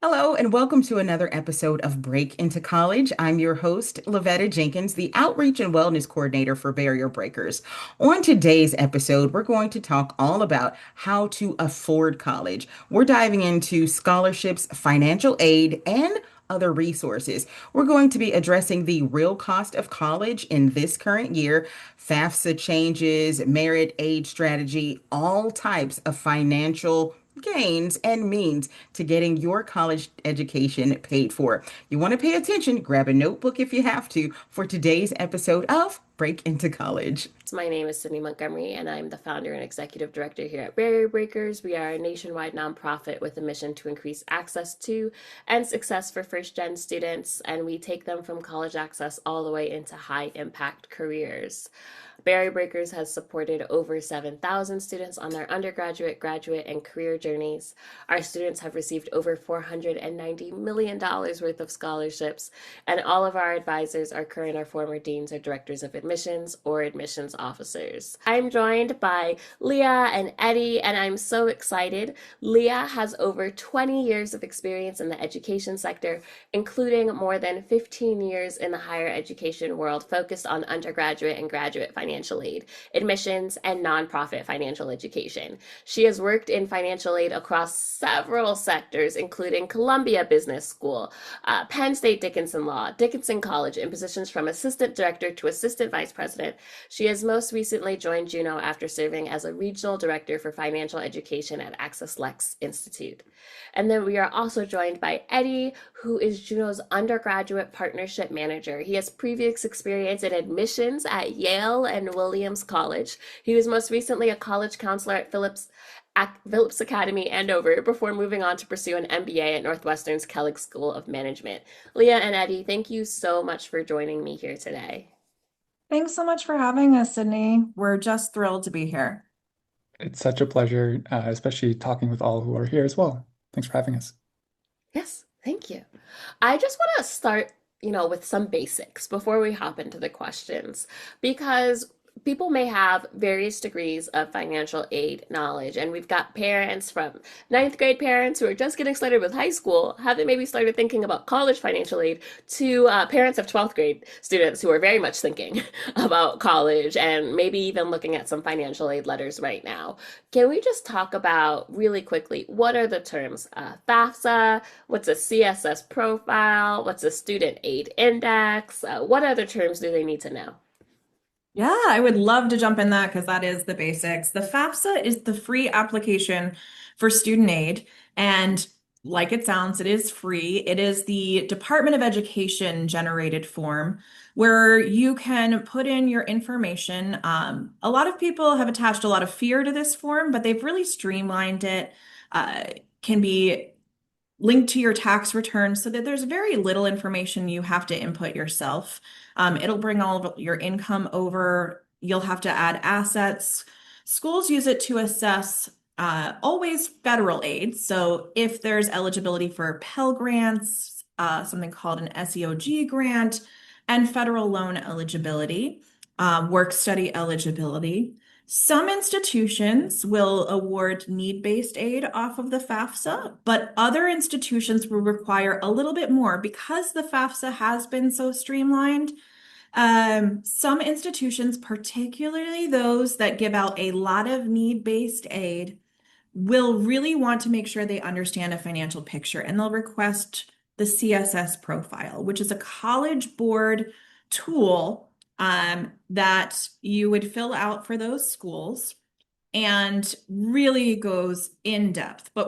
Hello, and welcome to another episode of Break into College. I'm your host, Lavetta Jenkins, the Outreach and Wellness Coordinator for Barrier Breakers. On today's episode, we're going to talk all about how to afford college. We're diving into scholarships, financial aid, and other resources. We're going to be addressing the real cost of college in this current year, FAFSA changes, merit aid strategy, all types of financial gains and means to getting your college education paid for. You want to pay attention, grab a notebook if you have to for today's episode of Break into College. My name is Sydney Montgomery, and I'm the founder and executive director here at Barrier Breakers. We are a nationwide nonprofit with a mission to increase access to and success for first gen students, and we take them from college access all the way into high impact careers. Barrier Breakers has supported over 7,000 students on their undergraduate, graduate, and career journeys. Our students have received over $490 million worth of scholarships, and all of our advisors are current or former deans or directors of admissions or admissions officers. I'm joined by Leah and Eddie, and I'm so excited. Leah has over 20 years of experience in the education sector, including more than 15 years in the higher education world, focused on undergraduate and graduate financial aid, admissions, and nonprofit financial education. She has worked in financial aid across several sectors, including Columbia Business School, Penn State Dickinson Law, Dickinson College, in positions from assistant director to assistant vice president. She has most recently joined Juno after serving as a regional director for financial education at Access Lex Institute. And then we are also joined by Eddie, who is Juno's undergraduate partnership manager. He has previous experience in admissions at Yale and Williams College. He was most recently a college counselor at Phillips Academy, Andover, before moving on to pursue an MBA at Northwestern's Kellogg School of Management. Leah and Eddie, thank you so much for joining me here today. Thanks so much for having us, Sydney. We're just thrilled to be here. It's such a pleasure, especially talking with all who are here as well. Thanks for having us. Yes, thank you. I just want to start, with some basics before we hop into the questions, because people may have various degrees of financial aid knowledge, and we've got parents from ninth grade parents who are just getting started with high school, haven't maybe started thinking about college financial aid, to parents of 12th grade students who are very much thinking about college and maybe even looking at some financial aid letters right now. Can we just talk about really quickly what are the terms? FAFSA, what's a CSS profile, what's a student aid index? What other terms do they need to know? Yeah, I would love to jump in that because that is the basics. The FAFSA is the free application for student aid. And like it sounds, it is free. It is the Department of Education generated form where you can put in your information. A lot of people have attached a lot of fear to this form, but they've really streamlined it. Can be linked to your tax return so that there's very little information you have to input yourself. It'll bring all of your income over. You'll have to add assets. Schools use it to assess always federal aid. So if there's eligibility for Pell Grants, something called an SEOG grant, and federal loan eligibility, work study eligibility. Some institutions will award need-based aid off of the FAFSA, but other institutions will require a little bit more because the FAFSA has been so streamlined. Some institutions, particularly those that give out a lot of need-based aid, will really want to make sure they understand a financial picture, and they'll request the CSS profile, which is a College Board tool that you would fill out for those schools and really goes in depth. But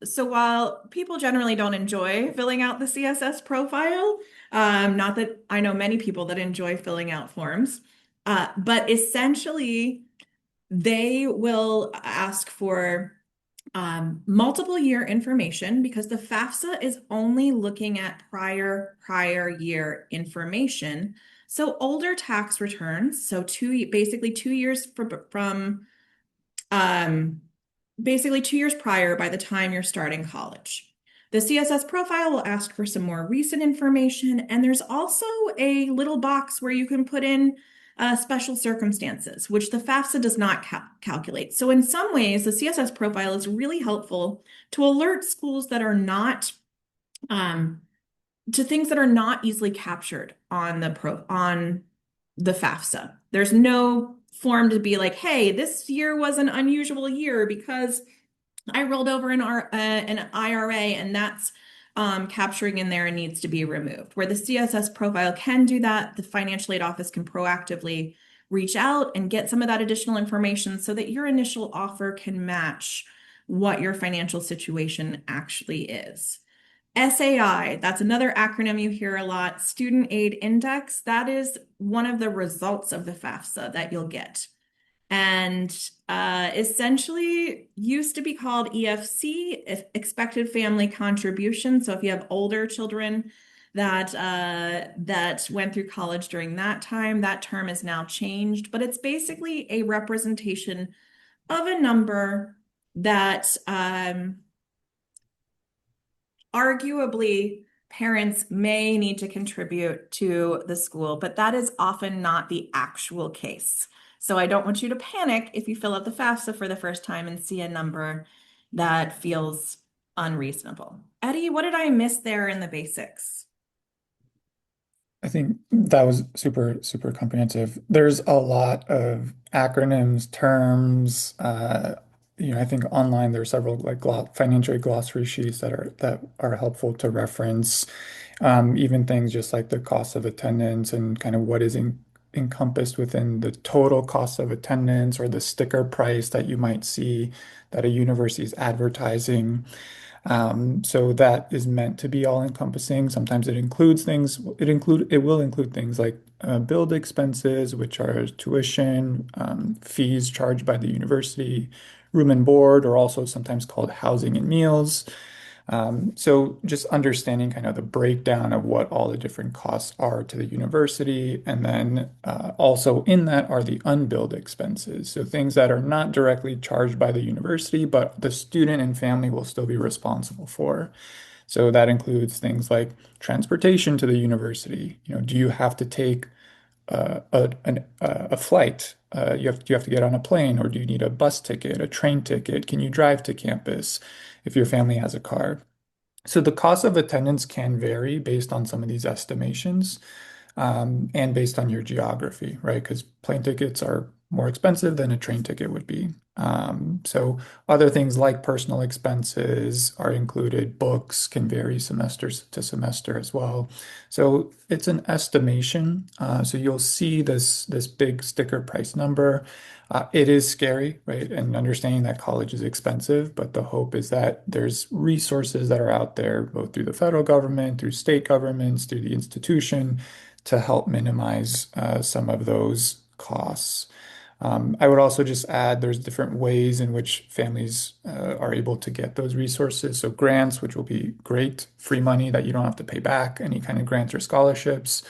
so while people generally don't enjoy filling out the CSS profile, not that I know many people that enjoy filling out forms, but essentially they will ask for multiple year information because the FAFSA is only looking at prior year information. So older tax returns, so basically 2 years from basically 2 years prior by the time you're starting college. The CSS profile will ask for some more recent information, and there's also a little box where you can put in special circumstances, which the FAFSA does not calculate. So in some ways, the CSS profile is really helpful to alert schools that are not to things that are not easily captured on the FAFSA. There's no form to be like, hey, this year was an unusual year because I rolled over an IRA and that's capturing in there and needs to be removed. Where the CSS profile can do that, the financial aid office can proactively reach out and get some of that additional information so that your initial offer can match what your financial situation actually is. SAI, that's another acronym you hear a lot, Student Aid Index. That is one of the results of the FAFSA that you'll get. And essentially used to be called EFC, Expected Family Contribution. So if you have older children that went through college during that time, that term is now changed. But it's basically a representation of a number that arguably parents may need to contribute to the school, but that is often not the actual case. So I don't want you to panic if you fill out the FAFSA for the first time and see a number that feels unreasonable. Eddie, what did I miss there in the basics? I think that was super, super comprehensive. There's a lot of acronyms, terms. I think online there are several like financial aid glossary sheets that are helpful to reference. Even things just like the cost of attendance and kind of what is encompassed within the total cost of attendance or the sticker price that you might see that a university is advertising. So that is meant to be all encompassing. Sometimes it will include things like build expenses, which are tuition, fees charged by the university, room and board, or also sometimes called housing and meals. So just understanding kind of the breakdown of what all the different costs are to the university. And then also in that are the unbilled expenses. So things that are not directly charged by the university, but the student and family will still be responsible for. So that includes things like transportation to the university. Do you have to take a flight? Do you have to get on a plane, or do you need a bus ticket, a train ticket? Can you drive to campus if your family has a car? So the cost of attendance can vary based on some of these estimations, and based on your geography, right? Because plane tickets are more expensive than a train ticket would be. So other things like personal expenses are included. Books can vary semesters to semester as well. So it's an estimation. So you'll see this big sticker price number. It is scary, right? And understanding that college is expensive, but the hope is that there's resources that are out there, both through the federal government, through state governments, through the institution, to help minimize some of those costs. I would also just add there's different ways in which families are able to get those resources. So grants, which will be great, free money that you don't have to pay back, any kind of grants or scholarships.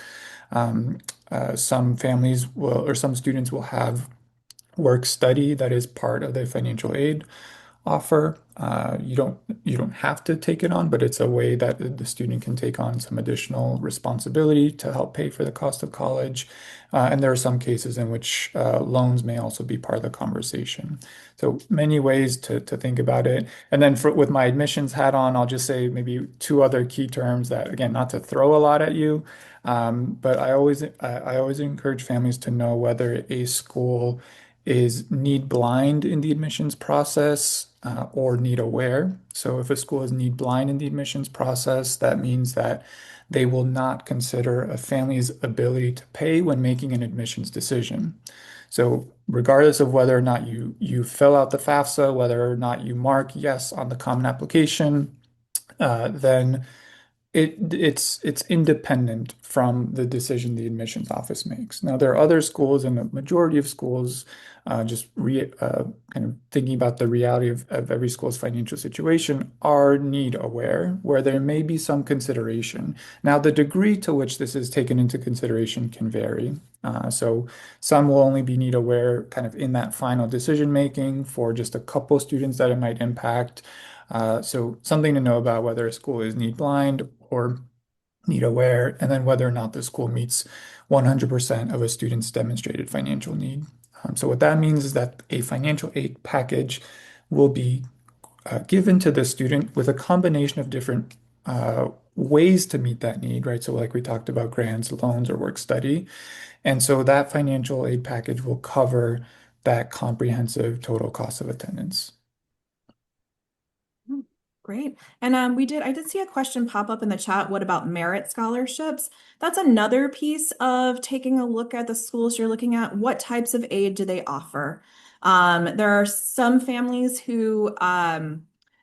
Some families will, or some students will have work study that is part of the financial aid offer. You don't have to take it on, but it's a way that the student can take on some additional responsibility to help pay for the cost of college. And there are some cases in which loans may also be part of the conversation. So many ways to think about it. And then with my admissions hat on, I'll just say maybe two other key terms that, again, not to throw a lot at you, but I always encourage families to know whether a school is need blind in the admissions process, or need aware. So if a school is need blind in the admissions process, that means that they will not consider a family's ability to pay when making an admissions decision. So regardless of whether or not you fill out the FAFSA, whether or not you mark yes on the common application, then it's independent from the decision the admissions office makes. Now, there are other schools, and the majority of schools, kind of thinking about the reality of every school's financial situation, are need aware, where there may be some consideration. Now, the degree to which this is taken into consideration can vary. So some will only be need aware kind of in that final decision making for just a couple students that it might impact. So something to know about whether a school is need blind or need aware, and then whether or not the school meets 100% of a student's demonstrated financial need. So what that means is that a financial aid package will be given to the student with a combination of different ways to meet that need, right? So like we talked about grants, loans, or work study. And so that financial aid package will cover that comprehensive total cost of attendance. Hmm, great. And I did see a question pop up in the chat. What about merit scholarships? That's another piece of taking a look at the schools you're looking at. What types of aid do they offer? There are some families who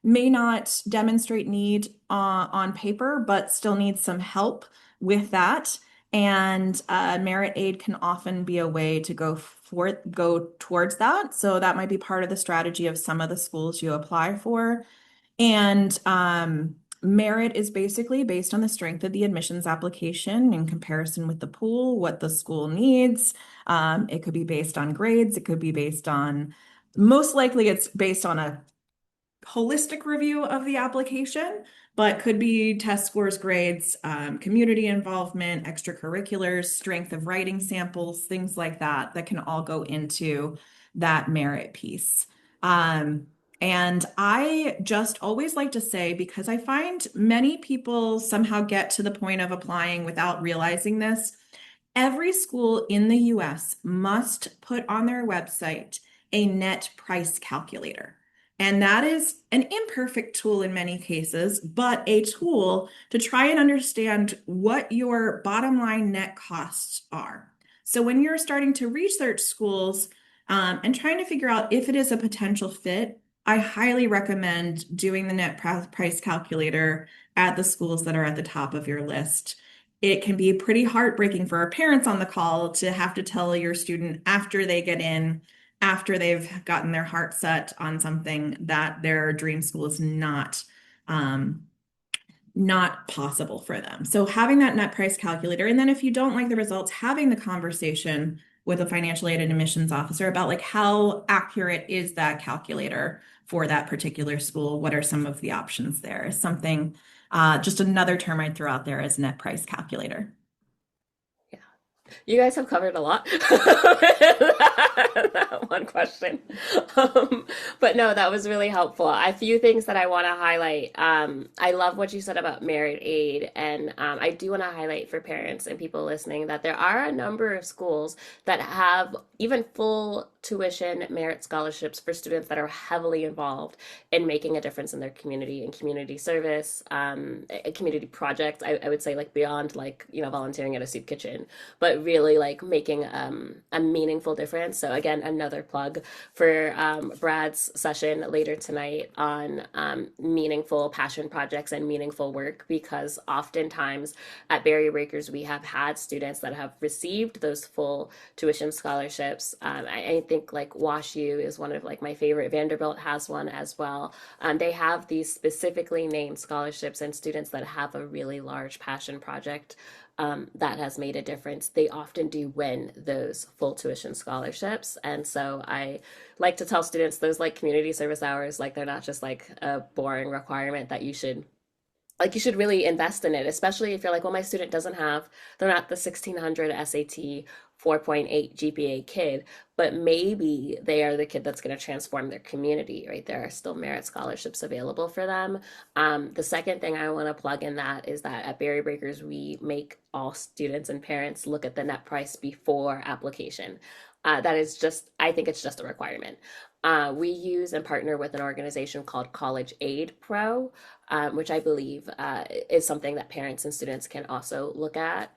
may not demonstrate need on paper, but still need some help with that. And merit aid can often be a way to go towards that. So that might be part of the strategy of some of the schools you apply for. And merit is basically based on the strength of the admissions application in comparison with the pool, what the school needs. It could be based on grades. It could be based on, most likely it's based on a holistic review of the application, but could be test scores, grades, community involvement, extracurriculars, strength of writing samples, things like that, that can all go into that merit piece. And I just always like to say, because I find many people somehow get to the point of applying without realizing this, every school in the US must put on their website a net price calculator. And that is an imperfect tool in many cases, but a tool to try and understand what your bottom line net costs are. So when you're starting to research schools and trying to figure out if it is a potential fit, I highly recommend doing the net price calculator at the schools that are at the top of your list. It can be pretty heartbreaking for our parents on the call to have to tell your student after they get in, after they've gotten their heart set on something, that their dream school is um, not possible for them. So having that net price calculator, and then if you don't like the results, having the conversation with a financial aid and admissions officer about like how accurate is that calculator for that particular school? What are some of the options there? Is something, just another term I'd throw out there is net price calculator. Yeah. You guys have covered a lot. That one question. But no, that was really helpful. A few things that I want to highlight. I love what you said about merit aid. And I do want to highlight for parents and people listening that there are a number of schools that have even full tuition merit scholarships for students that are heavily involved in making a difference in their community and community service, a community projects. I would say like beyond like, volunteering at a soup kitchen, but really like making a meaningful difference. So again, another plug for Brad's session later tonight on meaningful passion projects and meaningful work, because oftentimes at Barrier Breakers, we have had students that have received those full tuition scholarships. I think like WashU is one of like my favorite. Vanderbilt has one as well. They have these specifically named scholarships, and students that have a really large passion project that has made a difference, they often do win those full tuition scholarships. And so I like to tell students those like community service hours, like they're not just like a boring requirement that you should really invest in it, especially if you're like, well, my student doesn't have, they're not the 1600 SAT 4.8 GPA kid, but maybe they are the kid that's going to transform their community, right? There are still merit scholarships available for them. The second thing I want to plug in that is that at Barrier Breakers, we make all students and parents look at the net price before application. That is just, I think it's just a requirement. We use and partner with an organization called College Aid Pro, which I believe is something that parents and students can also look at.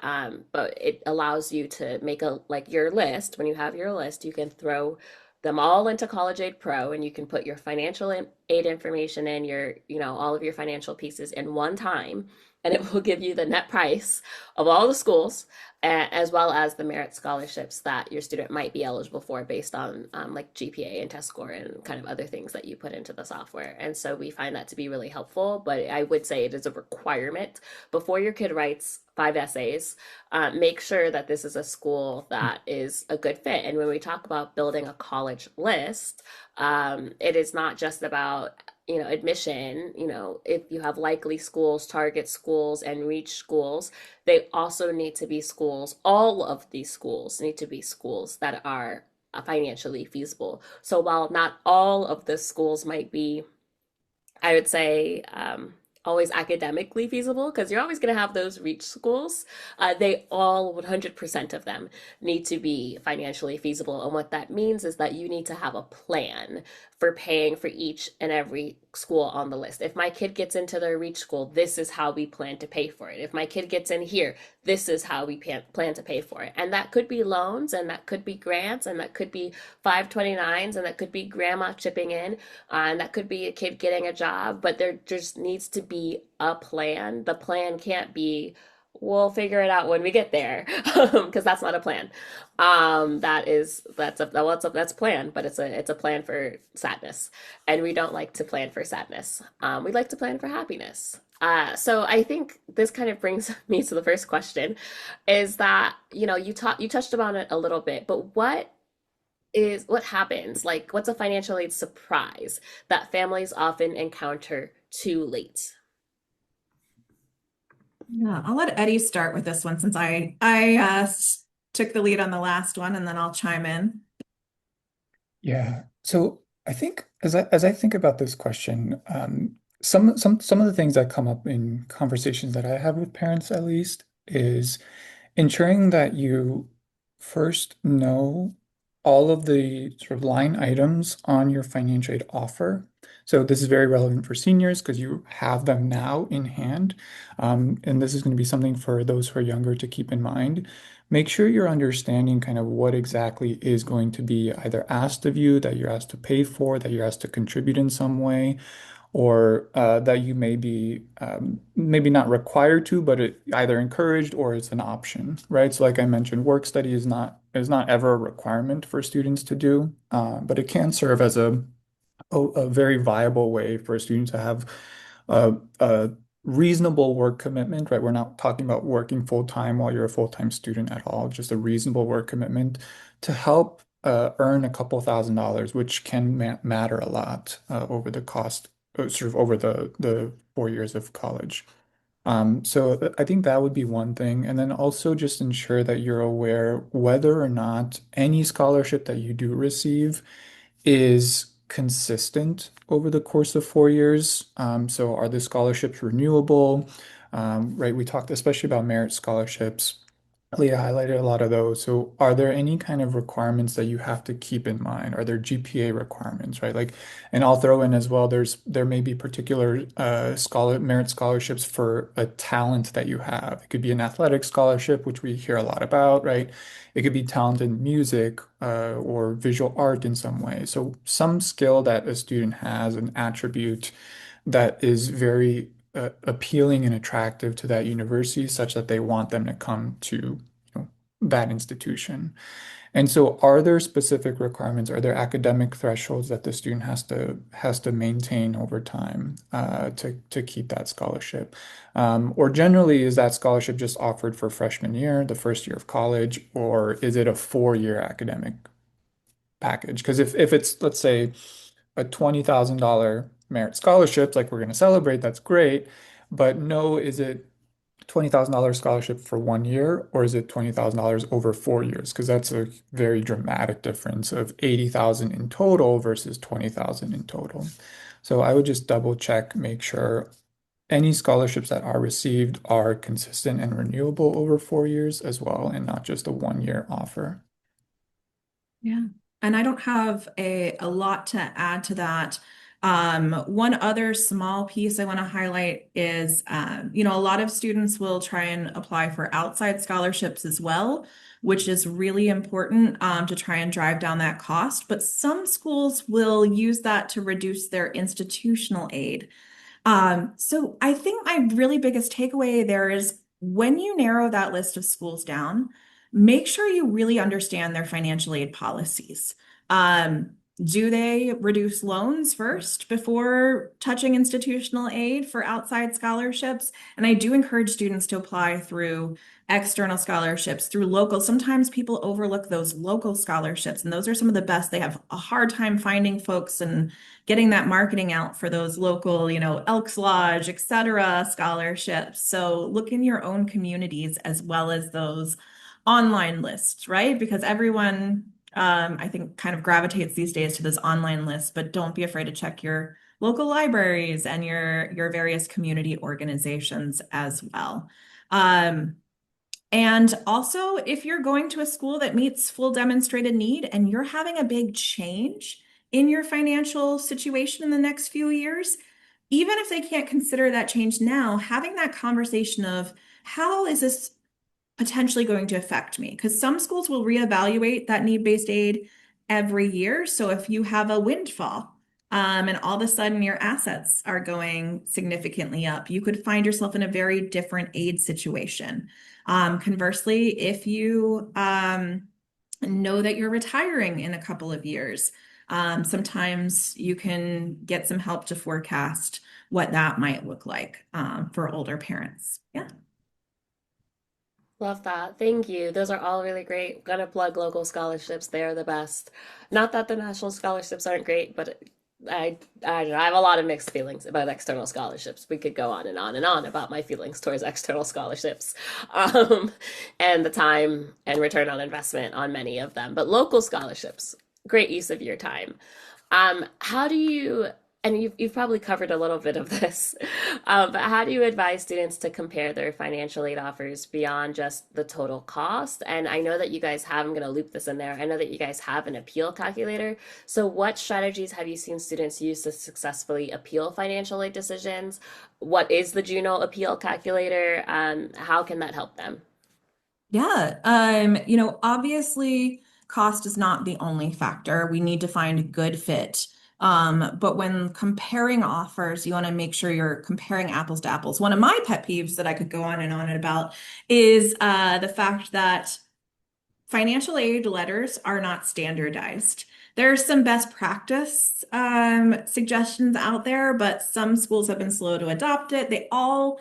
But it allows you to make your list. When you have your list, you can throw them all into College Aid Pro, and you can put your financial aid information in, all of your financial pieces in one time, and it will give you the net price of all the schools, as well as the merit scholarships that your student might be eligible for based on like GPA and test score and kind of other things that you put into the software. And so we find that to be really helpful, but I would say it is a requirement before your kid writes 5 essays. Make sure that this is a school that is a good fit. And when we talk about building a college list, it is not just about admission, if you have likely schools, target schools, and reach schools, they also need to be schools, all of these schools need to be schools that are financially feasible. So while not all of the schools might be, I would say, always academically feasible, because you're always going to have those reach schools. They all, 100% of them, need to be financially feasible. And what that means is that you need to have a plan for paying for each and every school on the list. If my kid gets into their reach school, this is how we plan to pay for it. If my kid gets in here, this is how we plan to pay for it. And that could be loans, and that could be grants, and that could be 529s, and that could be grandma chipping in, and that could be a kid getting a job. But there just needs to be a plan. The plan can't be, we'll figure it out when we get there, because that's not a plan. That's plan, but it's a plan for sadness, and we don't like to plan for sadness. We like to plan for happiness. So I think this kind of brings me to the first question, is that you touched upon it a little bit, but what happens? Like, what's a financial aid surprise that families often encounter too late? Yeah, I'll let Eddie start with this one since took the lead on the last one, and then I'll chime in. Yeah. So I think as I think about this question, some of the things that come up in conversations that I have with parents, at least, is ensuring that you first know all of the sort of line items on your financial aid offer. So this is very relevant for seniors because you have them now in hand. And this is going to be something for those who are younger to keep in mind. Make sure you're understanding kind of what exactly is going to be either asked of you, that you're asked to pay for, that you're asked to contribute in some way, or that you may be maybe not required to, but it either encouraged or it's an option, right? So like I mentioned, work study is not ever a requirement for students to do, but it can serve as a very viable way for a student to have a reasonable work commitment, right? We're not talking about working full time while you're a full-time student at all, just a reasonable work commitment to help earn a couple $1,000s, which can matter a lot over the cost, sort of over the 4 years of college. So I think that would be one thing. And then also just ensure that you're aware whether or not any scholarship that you do receive is consistent over the course of 4 years. So are the scholarships renewable? Right, we talked especially about merit scholarships. Leah highlighted a lot of those. So are there any kind of requirements that you have to keep in mind? Are there GPA requirements, right? Like, and I'll throw in as well, there may be particular merit scholarships for a talent that you have. It could be an athletic scholarship, which we hear a lot about, right? It could be talent in music or visual art in some way. So some skill that a student has, an attribute that is very appealing and attractive to that university, such that they want them to come to, that institution. And so, are there specific requirements? Are there academic thresholds that the student has to maintain over time to keep that scholarship? Or generally, is that scholarship just offered for freshman year, the first year of college, or is it a 4-year academic package? Because if it's, let's say, a $20,000 merit scholarship, like we're going to celebrate, that's great. But no, is it $20,000 scholarship for 1 year, or is it $20,000 over 4 years? Because that's a very dramatic difference of 80,000 in total versus 20,000 in total. So I would just double check, make sure any scholarships that are received are consistent and renewable over 4 years as well, and not just a 1-year offer. Yeah. And I don't have a lot to add to that. One other small piece I want to highlight is, a lot of students will try and apply for outside scholarships as well, which is really important to try and drive down that cost. But some schools will use that to reduce their institutional aid. So I think my really biggest takeaway there is when you narrow that list of schools down, make sure you really understand their financial aid policies. Do they reduce loans first before touching institutional aid for outside scholarships? And I do encourage students to apply through external scholarships, through local. Sometimes people overlook those local scholarships, and those are some of the best. They have a hard time finding folks and getting that marketing out for those local, Elks Lodge, et cetera, scholarships. So look in your own communities as well as those online lists, right? Because everyone, I think, kind of gravitates these days to those online lists, but don't be afraid to check your local libraries and your various community organizations as well. And also, if you're going to a school that meets full demonstrated need and you're having a big change in your financial situation in the next few years, even if they can't consider that change now, having that conversation of how is this potentially going to affect me? Because some schools will reevaluate that need-based aid every year. So if you have a windfall, and all of a sudden your assets are going significantly up, you could find yourself in a very different aid situation. Conversely, if you know that you're retiring in a couple of years, sometimes you can get some help to forecast what that might look like for older parents. Yeah. Love that. Thank you. Those are all really great. Gonna plug local scholarships. They are the best. Not that the national scholarships aren't great, but I don't know. I have a lot of mixed feelings about external scholarships. We could go on and on and on about my feelings towards external scholarships, um, and the time and return on investment on many of them. But local scholarships, great use of your time. How do you, and you've probably covered a little bit of this, but how do you advise students to compare their financial aid offers beyond just the total cost? And I know that you guys have, I'm going to loop this in there. I know that you guys have an appeal calculator. So what strategies have you seen students use to successfully appeal financial aid decisions? What is the Juno appeal calculator? How can that help them? Yeah, obviously cost is not the only factor. We need to find a good fit. But when comparing offers, you want to make sure you're comparing apples to apples. One of my pet peeves that I could go on and on about is the fact that financial aid letters are not standardized. There's some best practice suggestions out there, but some schools have been slow to adopt it. They all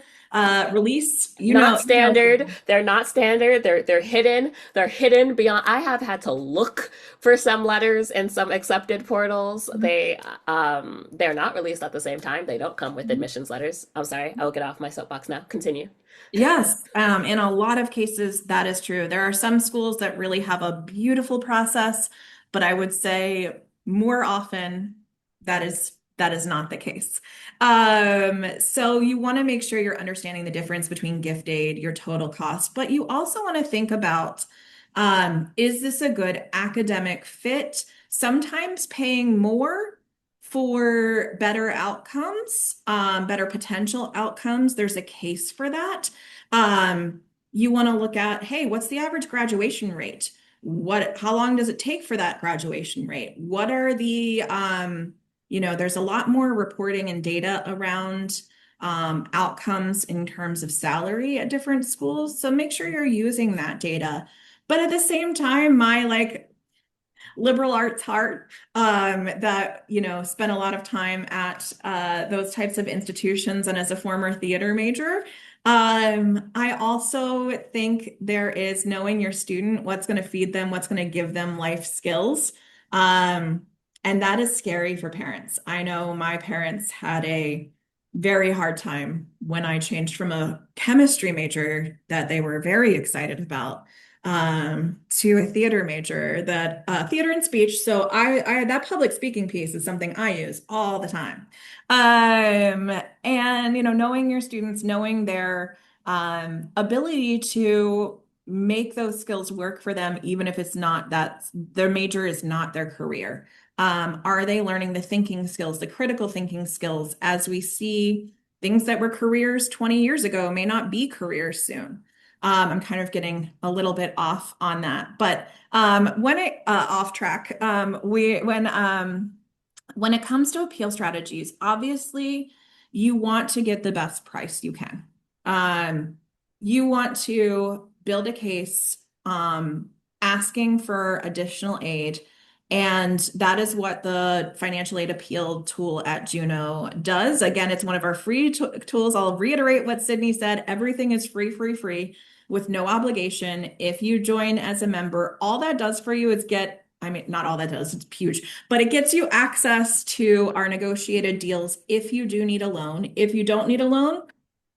release, Not standard. They're not standard. They're hidden. They're hidden beyond. I have had to look for some letters in some accepted portals. They're not released at the same time. They don't come with admissions letters. I'm sorry. I will get off my soapbox now. Continue. Yes, in a lot of cases, that is true. There are some schools that really have a beautiful process, but I would say more often that is not the case. So you want to make sure you're understanding the difference between gift aid, your total cost, but you also want to think about, is this a good academic fit? Sometimes paying more for better outcomes, better potential outcomes, there's a case for that. You want to look at, hey, what's the average graduation rate? How long does it take for that graduation rate? What are the, there's a lot more reporting and data around outcomes in terms of salary at different schools. So make sure you're using that data. But at the same time, my liberal arts heart that spent a lot of time at those types of institutions, and as a former theater major, I also think there is knowing your student, what's going to feed them, what's going to give them life skills, and that is scary for parents. I know my parents had a very hard time when I changed from a chemistry major that they were very excited about to a theater major, that theater and speech. So I that public speaking piece is something I use all the time. And knowing your students, knowing their ability to make those skills work for them, even if it's not that their major is not their career. Are they learning the thinking skills, the critical thinking skills, as we see things that were careers 20 years ago may not be careers soon? I'm kind of getting a little bit off on that, but off track, when it comes to appeal strategies, obviously you want to get the best price you can. You want to build a case, asking for additional aid And that is what the financial aid appeal tool at Juno does. Again, it's one of our free tools. I'll reiterate what Sydney said. Everything is free, free, free with no obligation. If you join as a member, all that does for you is I mean, not all that does, it's huge, but it gets you access to our negotiated deals if you do need a loan. If you don't need a loan,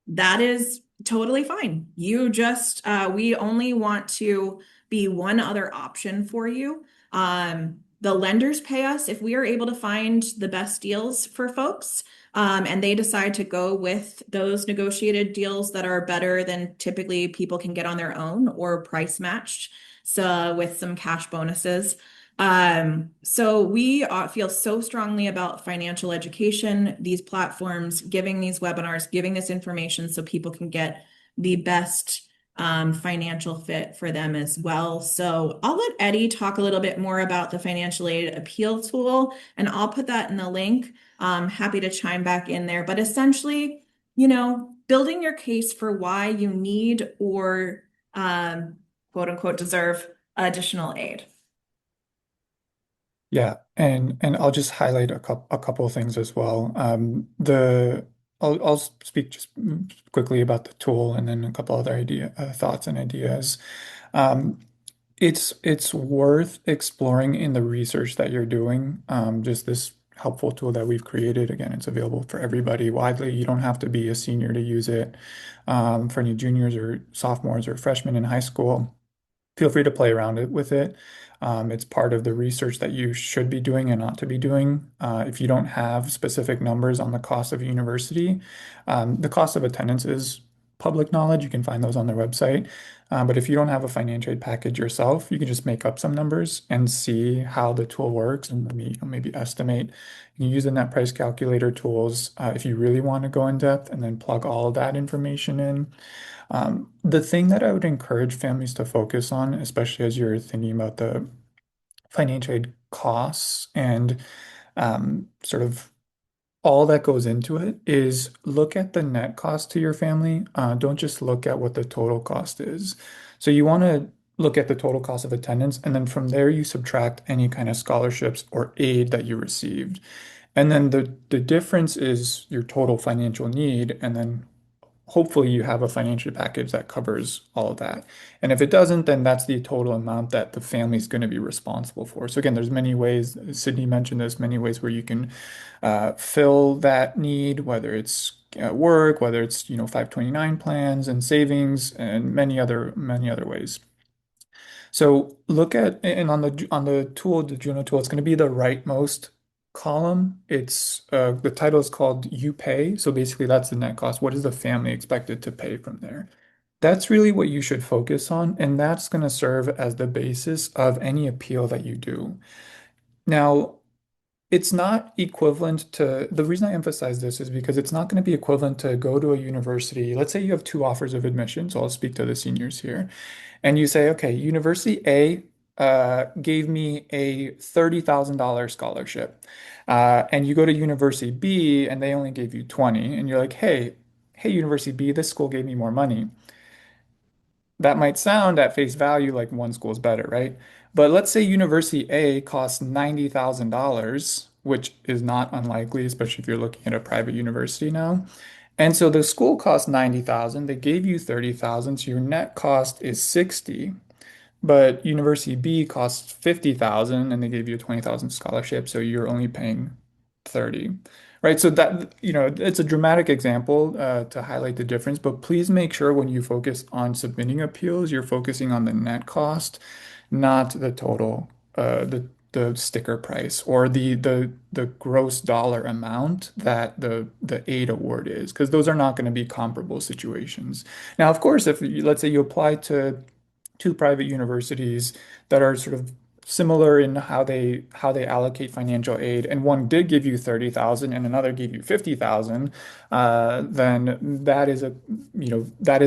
that is totally fine. We only want to be one other option for you. The lenders pay us if we are able to find the best deals for folks, and they decide to go with those negotiated deals that are better than typically people can get on their own or price matched, so with some cash bonuses. So we feel so strongly about financial education, these platforms, giving these webinars, giving this information so people can get the best financial fit for them as well. So I'll let Eddie talk a little bit more about the financial aid appeal tool, and I'll put that in the link. Happy to chime back in there. But essentially, building your case for why you need or quote unquote deserve additional aid. Yeah, and I'll just highlight a couple of things as well. I'll speak just quickly about the tool and then a couple other thoughts and ideas. Um, it's worth exploring in the research that you're doing. Just this helpful tool that we've created. Again, it's available for everybody widely. You don't have to be a senior to use it. For any juniors or sophomores or freshmen in high school, feel free to play around with it. It's part of the research that you should be doing and not to be doing. If you don't have specific numbers on the cost of a university, the cost of attendance is public knowledge. You can find those on their website. But if you don't have a financial aid package yourself, you can just make up some numbers and see how the tool works and maybe estimate. You can use the net price calculator tools if you really want to go in depth and then plug all of that information in. The thing that I would encourage families to focus on, especially as you're thinking about the financial aid costs and sort of all that goes into it, is look at the net cost to your family. Don't just look at what the total cost is. So you want to look at the total cost of attendance, and then from there you subtract any kind of scholarships or aid that you received. And then the difference is your total financial need, and then hopefully you have a financial package that covers all of that. And if it doesn't, then that's the total amount that the family is going to be responsible for. So again, there's many ways, Sydney mentioned this, many ways where you can fill that need, whether it's work, whether it's 529 plans and savings, and many other ways. So look at, and on the tool, the Juno tool, it's going to be the rightmost column. It's the title is called You Pay. So basically that's the net cost. What is the family expected to pay from there? That's really what you should focus on, and that's going to serve as the basis of any appeal that you do. Now, it's not equivalent to, the reason I emphasize this is because it's not going to be equivalent to go to a university. Let's say you have two offers of admission, so I'll speak to the seniors here. And you say, okay, University A gave me a $30,000 scholarship. And you go to University B and they only gave you 20. And you're like, hey, University B, this school gave me more money. That might sound at face value like one school's better, right? But let's say University A costs $90,000, which is not unlikely, especially if you're looking at a private university now. And so the school costs 90,000, they gave you 30,000, so your net cost is 60. But University B costs 50,000 and they gave you a 20,000 scholarship, so you're only paying 30. Right? So that, it's a dramatic example to highlight the difference, but please make sure when you focus on submitting appeals, you're focusing on the net cost, not the total, the sticker price or the gross dollar amount that the aid award is, because those are not going to be comparable situations. Now, of course, let's say you apply to two private universities that are sort of similar in how they allocate financial aid, and one did give you 30,000 and another gave you 50,000, then that is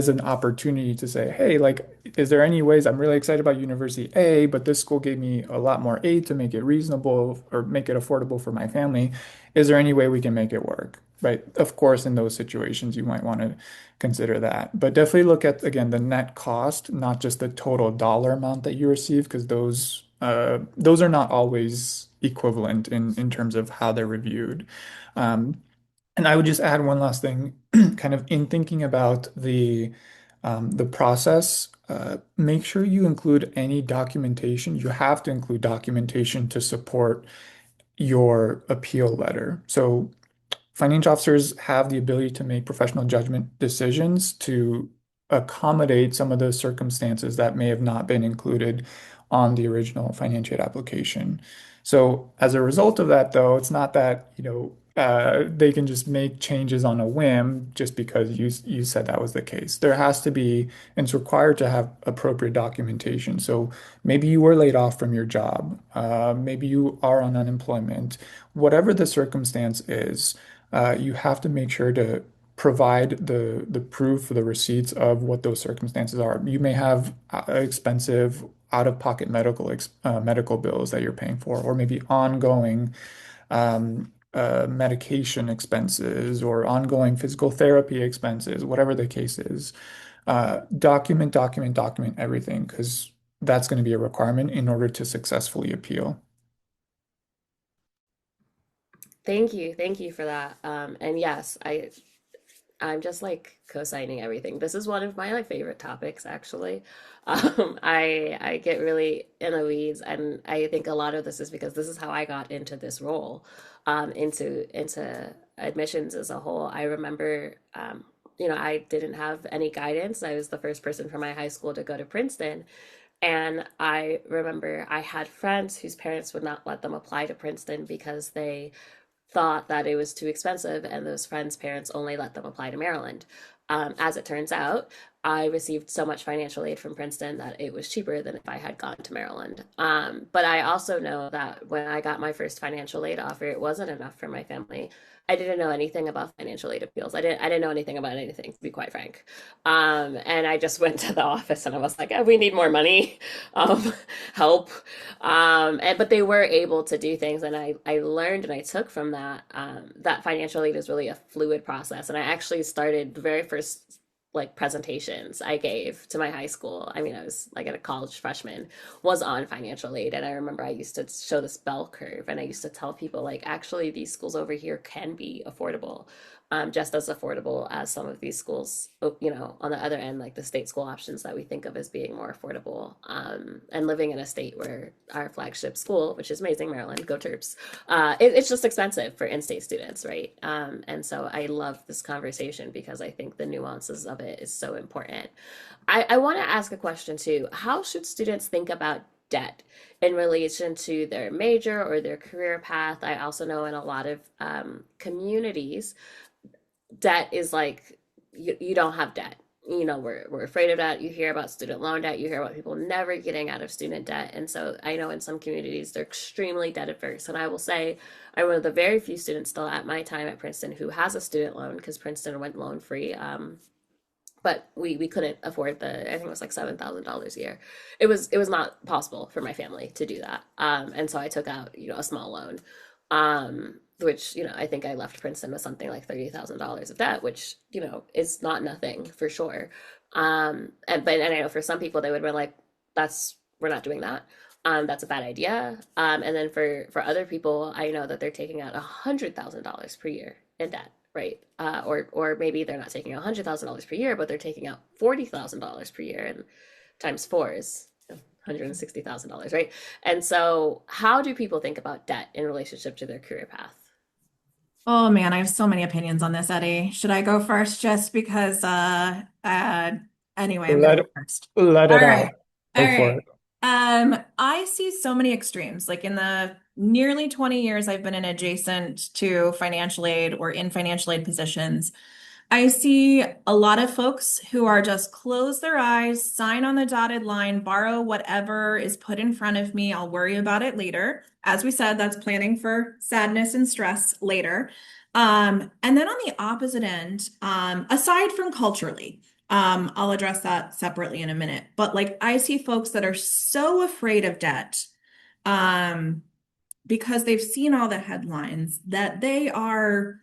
an opportunity to say, hey, like, is there any ways I'm really excited about University A, but this school gave me a lot more aid to make it reasonable or make it affordable for my family. Is there any way we can make it work? Right. Of course, in those situations, you might want to consider that. But definitely look at, again, the net cost, not just the total dollar amount that you receive, because those those are not always equivalent in terms of how they're reviewed. Um, and I would just add one last thing, kind of in thinking about the process, make sure you include any documentation. You have to include documentation to support your appeal letter. So financial officers have the ability to make professional judgment decisions to accommodate some of those circumstances that may have not been included on the original financial aid application. So as a result of that, though, it's not that, they can just make changes on a whim just because you said that was the case. There has to be, and it's required to have appropriate documentation. So maybe you were laid off from your job, maybe you are on unemployment, whatever the circumstance is, you have to make sure to provide the proof, the receipts of what those circumstances are. You may have expensive out-of-pocket medical bills that you're paying for, or maybe ongoing medication expenses or ongoing physical therapy expenses, whatever the case is. Document everything because that's going to be a requirement in order to successfully appeal. Thank you for that. And yes, I'm just like co-signing everything. This is one of my like favorite topics actually. I get really in the weeds, and I think a lot of this is because this is how I got into this role, into admissions as a whole. I remember, I didn't have any guidance. I was the first person from my high school to go to Princeton, and I remember I had friends whose parents would not let them apply to Princeton because they thought that it was too expensive, and those friends' parents only let them apply to Maryland. As it turns out, I received so much financial aid from Princeton that it was cheaper than if I had gone to Maryland. But I also know that when I got my first financial aid offer, it wasn't enough for my family. I didn't know anything about financial aid appeals. I didn't know anything about anything, to be quite frank. And I just went to the office and I was like, oh, we need more money, um, help. But they were able to do things, and I learned and I took from that, that financial aid is really a fluid process. And I actually started the very first like presentations I gave to my high school. I mean, I was like a college freshman, was on financial aid. And I remember I used to show this bell curve, and I used to tell people like, actually, these schools over here can be affordable, just as affordable as some of these schools, on the other end, like the state school options that we think of as being more affordable. And living in a state where our flagship school, which is amazing, Maryland, go Terps, it's just expensive for in-state students, right? And so I love this conversation because I think the nuances of it is so important. I want to ask a question too. How should students think about debt in relation to their major or their career path? I also know in a lot of communities, debt is like you don't have debt. We're afraid of that. You hear about student loan debt, you hear about people never getting out of student debt. And so I know in some communities they're extremely debt averse. And I will say I'm one of the very few students still at my time at Princeton who has a student loan, because Princeton went loan free. But we couldn't afford I think it was like $7,000 a year. It was not possible for my family to do that. And so I took out, a small loan. Which, I think I left Princeton with something like $30,000 of debt, which, is not nothing for sure. And I know for some people they would be like, we're not doing that. That's a bad idea. And then for other people, I know that they're taking out $100,000 per year in debt, right? Or maybe they're not taking $100,000 per year, but they're taking out $40,000 per year, and times four is $160,000, right? And so how do people think about debt in relationship to their career path? Oh man, I have so many opinions on this, Eddie. Should I go first just because anyway, I'm gonna Let go first. let All it out. right. All Go for right. it. I see so many extremes. Like in the nearly 20 years I've been in adjacent to financial aid or in financial aid positions, I see a lot of folks who are just close their eyes, sign on the dotted line, borrow whatever is put in front of me. I'll worry about it later. As we said, that's planning for sadness and stress later. And then on the opposite end, aside from culturally, I'll address that separately in a minute. But like I see folks that are so afraid of debt, um, because they've seen all the headlines that they are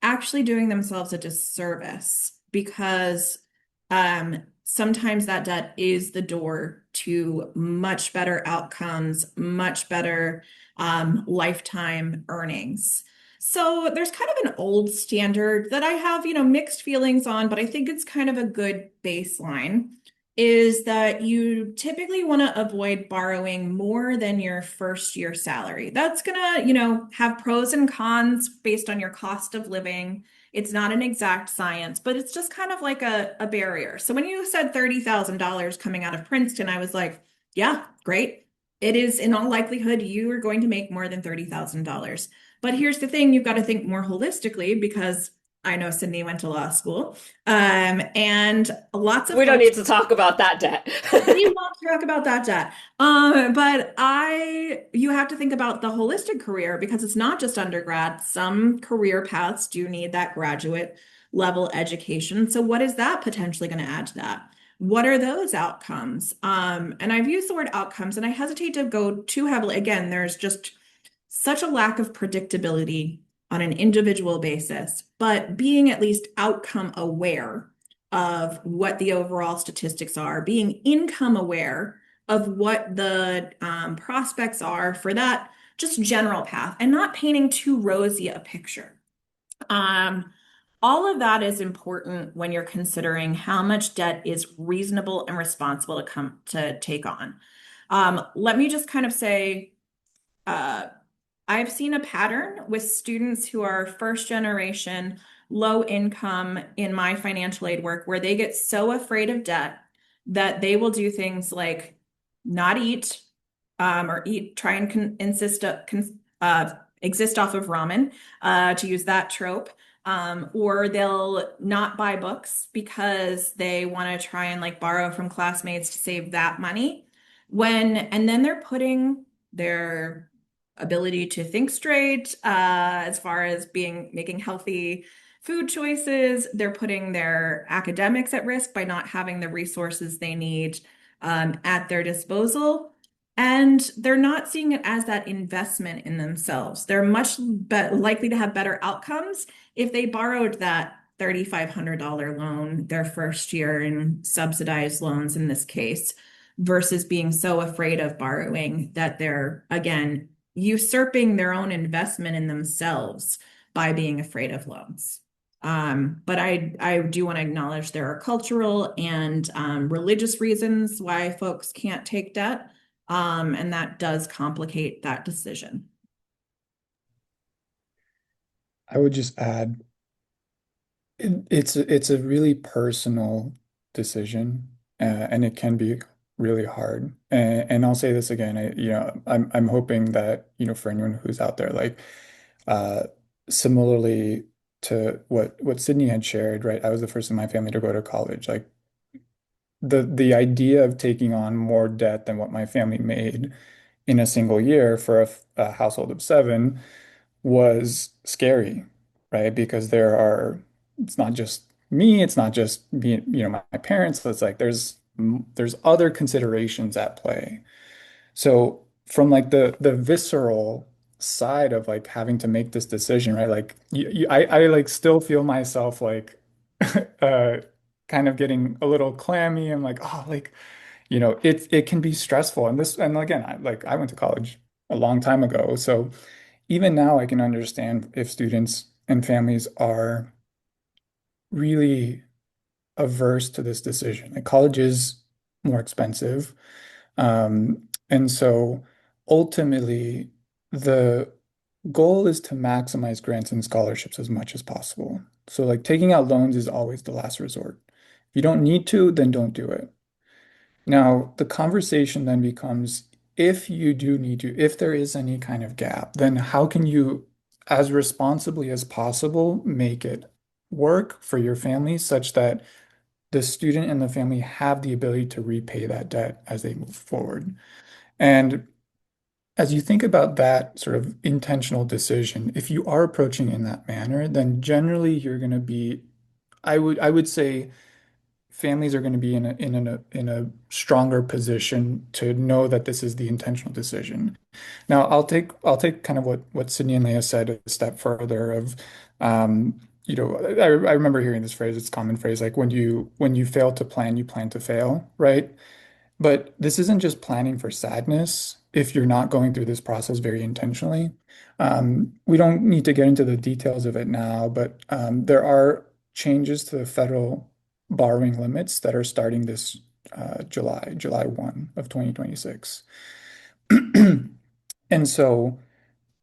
actually doing themselves a disservice because sometimes that debt is the door to much better outcomes, much better lifetime earnings. So there's kind of an old standard that I have, mixed feelings on, but I think it's kind of a good baseline, is that you typically want to avoid borrowing more than your first year salary. That's gonna, have pros and cons based on your cost of living. It's not an exact science, but it's just kind of like a barrier. So when you said $30,000 coming out of Princeton, I was like, yeah, great. It is in all likelihood you are going to make more than $30,000. But here's the thing, you've got to think more holistically because I know Sydney went to law school. And lots of We don't folks need to talk about that debt. we won't talk about that yet. But you have to think about the holistic career because it's not just undergrad. Some career paths do need that graduate level education. So what is that potentially going to add to that? What are those outcomes? And I've used the word outcomes and I hesitate to go too heavily. Again, there's just such a lack of predictability on an individual basis, but being at least outcome aware of what the overall statistics are, being income aware of what the prospects are for that just general path, and not painting too rosy a picture. All of that is important when you're considering how much debt is reasonable and responsible to take on. Let me just kind of say, I've seen a pattern with students who are first generation, low income in my financial aid work where they get so afraid of debt that they will do things like not eat or eat, try and exist off of ramen, to use that trope. Or they'll not buy books because they want to try and like borrow from classmates to save that money. And then they're putting their ability to think straight, as far as making healthy food choices. They're putting their academics at risk by not having the resources they need at their disposal. And they're not seeing it as that investment in themselves. They're much likely to have better outcomes if they borrowed that $3,500 loan their first year in subsidized loans in this case, versus being so afraid of borrowing that they're, again, usurping their own investment in themselves by being afraid of loans. But I do want to acknowledge there are cultural and religious reasons why folks can't take debt, and that does complicate that decision. I would just add, it's a really personal decision, and it can be really hard. And I'll say this again, I'm hoping that, for anyone who's out there, like uh, similarly to what Sydney had shared, right? I was the first in my family to go to college. Like the idea of taking on more debt than what my family made in a single year for a household of seven was scary, right? Because it's not just me, it's not just me, my parents. So it's like there's other considerations at play. So from like the visceral side of like having to make this decision, right? Like I like still feel myself like uh kind of getting a little clammy. I'm like, oh, like, it can be stressful. And again, I went to college a long time ago. So even now I can understand if students and families are really averse to this decision. Like college is more expensive. And so ultimately, the goal is to maximize grants and scholarships as much as possible. So, like taking out loans is always the last resort. If you don't need to, then don't do it. Now, the conversation then becomes if you do need to, if there is any kind of gap, then how can you, as responsibly as possible, make it work for your family such that the student and the family have the ability to repay that debt as they move forward. And as you think about that sort of intentional decision, if you are approaching in that manner, then generally you're going to be, I would say families are going to be in a stronger position to know that this is the intentional decision. Now, I'll take kind of what Sydney and Leah said a step further of I remember hearing this phrase, it's a common phrase, like when you fail to plan, you plan to fail, right? But this isn't just planning for sadness if you're not going through this process very intentionally. We don't need to get into the details of it now, but there are changes to the federal borrowing limits that are starting this July 1 of 2026. And so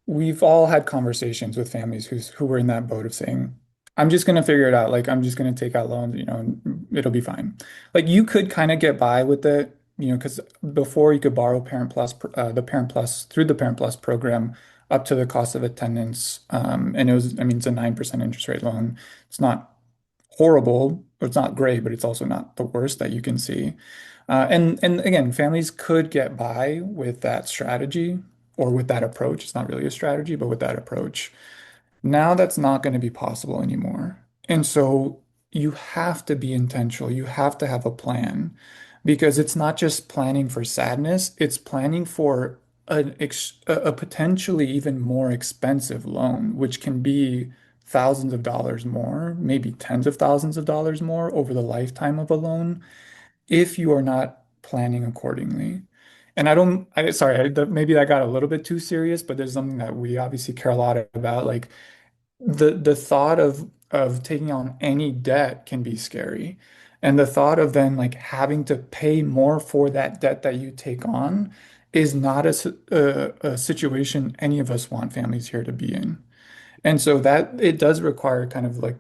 we've all had conversations with families who were in that boat of saying, I'm just going to figure it out. Like, I'm just going to take out loans, and it'll be fine. Like, you could kind of get by with it, because before you could borrow Parent Plus, the Parent Plus through the Parent Plus program up to the cost of attendance. And I mean, it's a 9% interest rate loan. It's not horrible, or it's not great, but it's also not the worst that you can see. And again, families could get by with that strategy or with that approach. It's not really a strategy, but with that approach. Now that's not going to be possible anymore. And so you have to be intentional. You have to have a plan because it's not just planning for sadness, it's planning for a potentially even more expensive loan, which can be thousands of dollars more, maybe tens of thousands of dollars more over the lifetime of a loan if you are not planning accordingly. And maybe that got a little bit too serious, but there's something that we obviously care a lot about. Like the thought of taking on any debt can be scary. And the thought of then like having to pay more for that debt that you take on is not a situation any of us want families here to be in. And so that it does require kind of like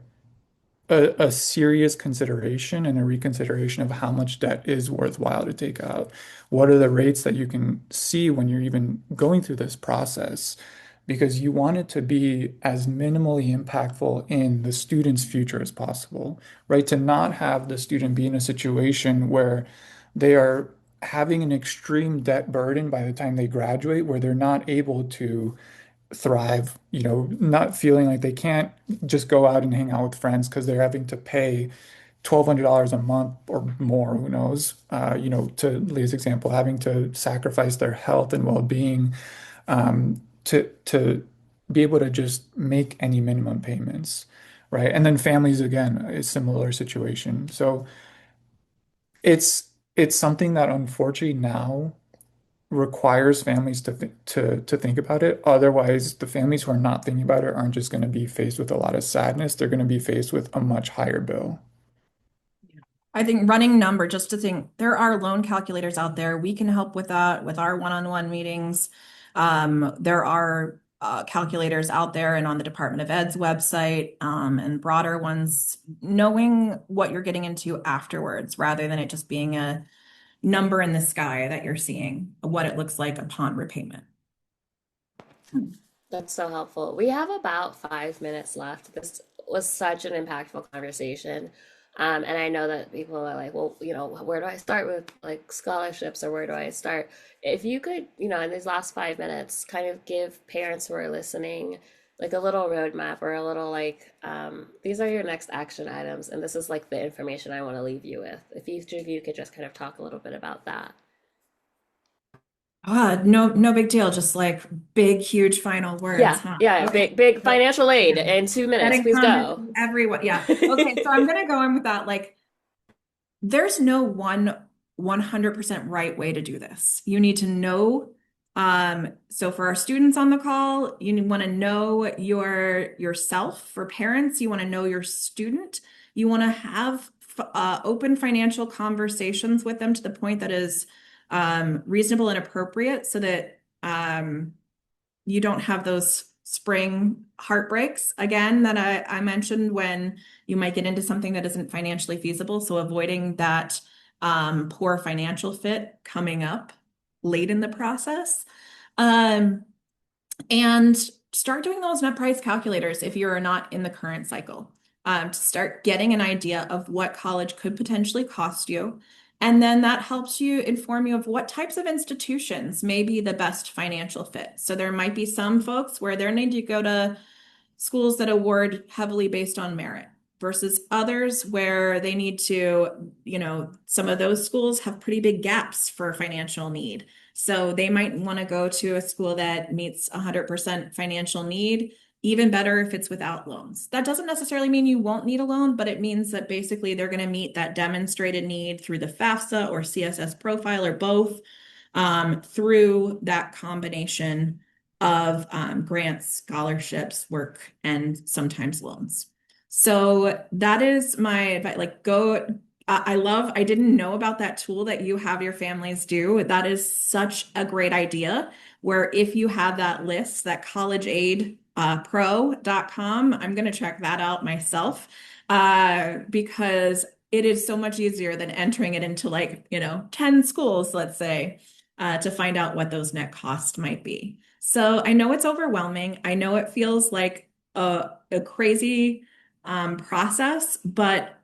a serious consideration and a reconsideration of how much debt is worthwhile to take out. What are the rates that you can see when you're even going through this process? Because you want it to be as minimally impactful in the student's future as possible, right? To not have the student be in a situation where they are having an extreme debt burden by the time they graduate, where they're not able to thrive, not feeling like they can't just go out and hang out with friends because they're having to pay $1,200 a month or more, who knows, to Leah's example, having to sacrifice their health and well-being to be able to just make any minimum payments, right? And then families, again, a similar situation. So it's something that unfortunately now requires families to think about it. Otherwise, the families who are not thinking about it aren't just going to be faced with a lot of sadness. They're going to be faced with a much higher bill. I think running number, just to think, there are loan calculators out there. We can help with that with our one-on-one meetings. There are calculators out there and on the Department of Ed's website, and broader ones, knowing what you're getting into afterwards, rather than it just being a number in the sky that you're seeing, what it looks like upon repayment. That's so helpful. We have about 5 minutes left. This was such an impactful conversation. And I know that people are like, well, where do I start with like scholarships or where do I start? If you could, in these last 5 minutes, kind of give parents who are listening like a little roadmap or a little like, these are your next action items. And this is like the information I want to leave you with. If each of you could just kind of talk a little bit about that. No big deal. Just like big, huge final words, Yeah, huh? yeah, Okay. big financial aid Yeah. in 2 minutes. Getting Please funded go. to everyone. Yeah. Okay. So I'm gonna go in with that. Like, there's no 100% right way to do this. You need to know. So for our students on the call, you want to know yourself. For parents, you want to know your student. You want to have open financial conversations with them to the point that is reasonable and appropriate, so that you don't have those spring heartbreaks again that I mentioned, when you might get into something that isn't financially feasible. So avoiding that poor financial fit coming up late in the process. And start doing those net price calculators if you're not in the current cycle, to start getting an idea of what college could potentially cost you. And then that helps you inform you of what types of institutions may be the best financial fit. So there might be some folks where they need to go to schools that award heavily based on merit, versus others where they need to, some of those schools have pretty big gaps for financial need. So they might want to go to a school that meets 100% financial need Even better if it's without loans. That doesn't necessarily mean you won't need a loan, but it means that basically they're going to meet that demonstrated need through the FAFSA or CSS profile or both, through that combination of grants, scholarships, work, and sometimes loans. So that is my advice. Like, go. I didn't know about that tool that you have your families do. That is such a great idea. Where if you have that list, that collegeaidpro.com, I'm going to check that out myself, because it is so much easier than entering it into, like, 10 schools, let's say, to find out what those net costs might be. So I know it's overwhelming. I know it feels like a crazy process, but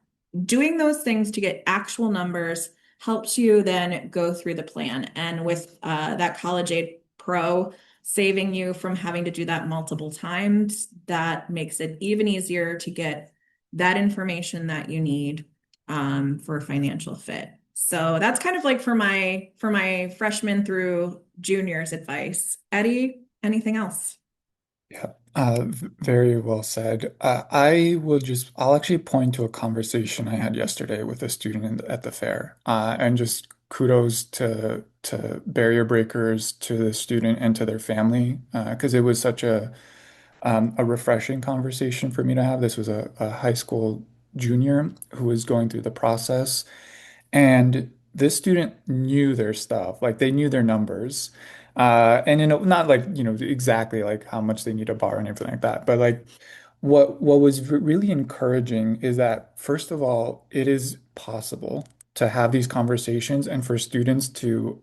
doing those things to get actual numbers helps you then go through the plan. And with that College Aid Pro saving you from having to do that multiple times, that makes it even easier to get that information that you need for financial fit. So that's kind of like for my freshmen through juniors advice. Eddie, anything else? Yeah, very well said. I'll actually point to a conversation I had yesterday with a student at the fair, and just kudos to barrier breakers, to the student and to their family, because it was such a refreshing conversation for me to have. This was a high school junior who was going through the process, and this student knew their stuff, like they knew their numbers. And not like, exactly like how much they need to borrow and everything like that. But like what was really encouraging is that, first of all, it is possible to have these conversations and for students to,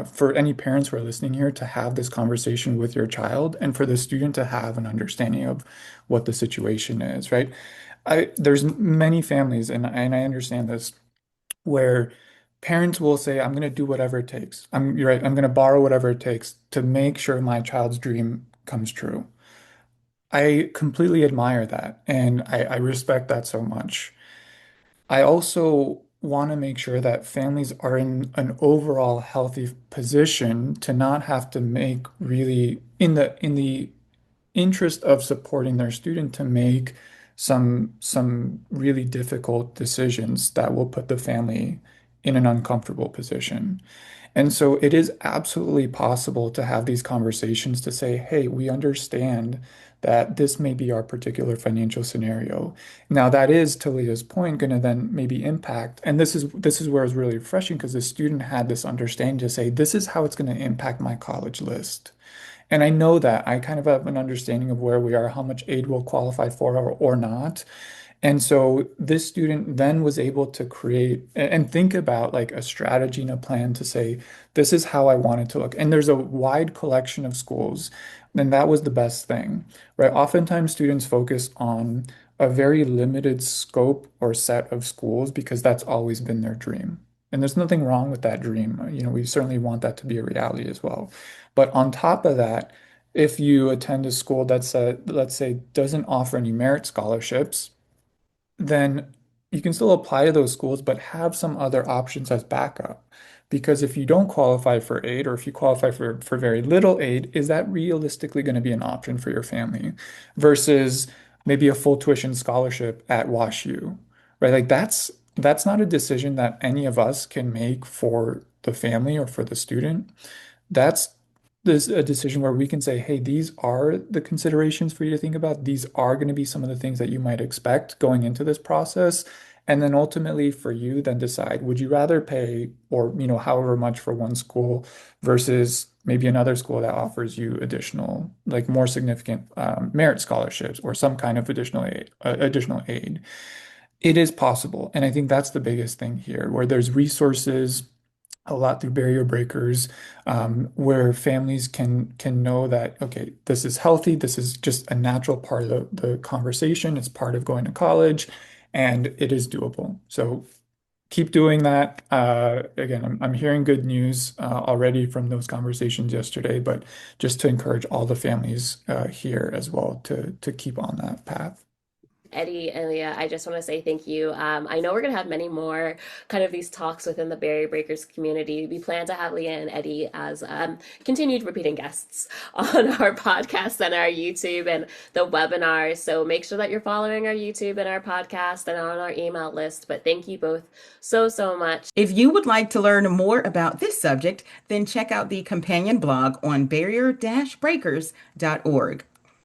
for any parents who are listening here, to have this conversation with your child and for the student to have an understanding of what the situation is, right? There's many families, and I understand this, where parents will say, I'm going to do whatever it takes. You're right, I'm going to borrow whatever it takes to make sure my child's dream comes true. I completely admire that, and I respect that so much. I also want to make sure that families are in an overall healthy position to not have to make, really, in the interest of supporting their student, to make some really difficult decisions that will put the family in an uncomfortable position. And so it is absolutely possible to have these conversations to say, hey, we understand that this may be our particular financial scenario. Now, that is, to Leah's point, going to then maybe impact, and this is where it's really refreshing, because the student had this understanding to say, this is how it's going to impact my college list. And I know that I kind of have an understanding of where we are, how much aid we'll qualify for or not. And so this student then was able to create and think about like a strategy and a plan to say, this is how I want it to look. And there's a wide collection of schools. And that was the best thing, right? Oftentimes students focus on a very limited scope or set of schools because that's always been their dream. And there's nothing wrong with that dream. We certainly want that to be a reality as well. But on top of that, if you attend a school that's, let's say, doesn't offer any merit scholarships, then you can still apply to those schools, but have some other options as backup. Because if you don't qualify for aid, or if you qualify for very little aid, is that realistically going to be an option for your family versus maybe a full tuition scholarship at WashU, right? Like that's not a decision that any of us can make for the family or for the student. That's This a decision where we can say, hey, these are the considerations for you to think about. These are going to be some of the things that you might expect going into this process. And then ultimately for you, then decide, would you rather pay or, however much for one school versus maybe another school that offers you additional, like more significant merit scholarships or some kind of additional aid. It is possible. And I think that's the biggest thing here, where there's resources a lot through barrier breakers, where families can know that, okay, this is healthy, this is just a natural part of the conversation, it's part of going to college, and it is doable. So keep doing that. Again, I'm hearing good news already from those conversations yesterday, but just to encourage all the families here as well to keep on that path. Eddie and Leah, I just want to say thank you. I know we're going to have many more kind of these talks within the Barrier Breakers community. We plan to have Leah and Eddie as continued repeating guests on our podcast and our YouTube and the webinars. So make sure that you're following our YouTube and our podcast and on our email list. But thank you both so, so much. If you would like to learn more about this subject, then check out the companion blog on barrier-breakers.org.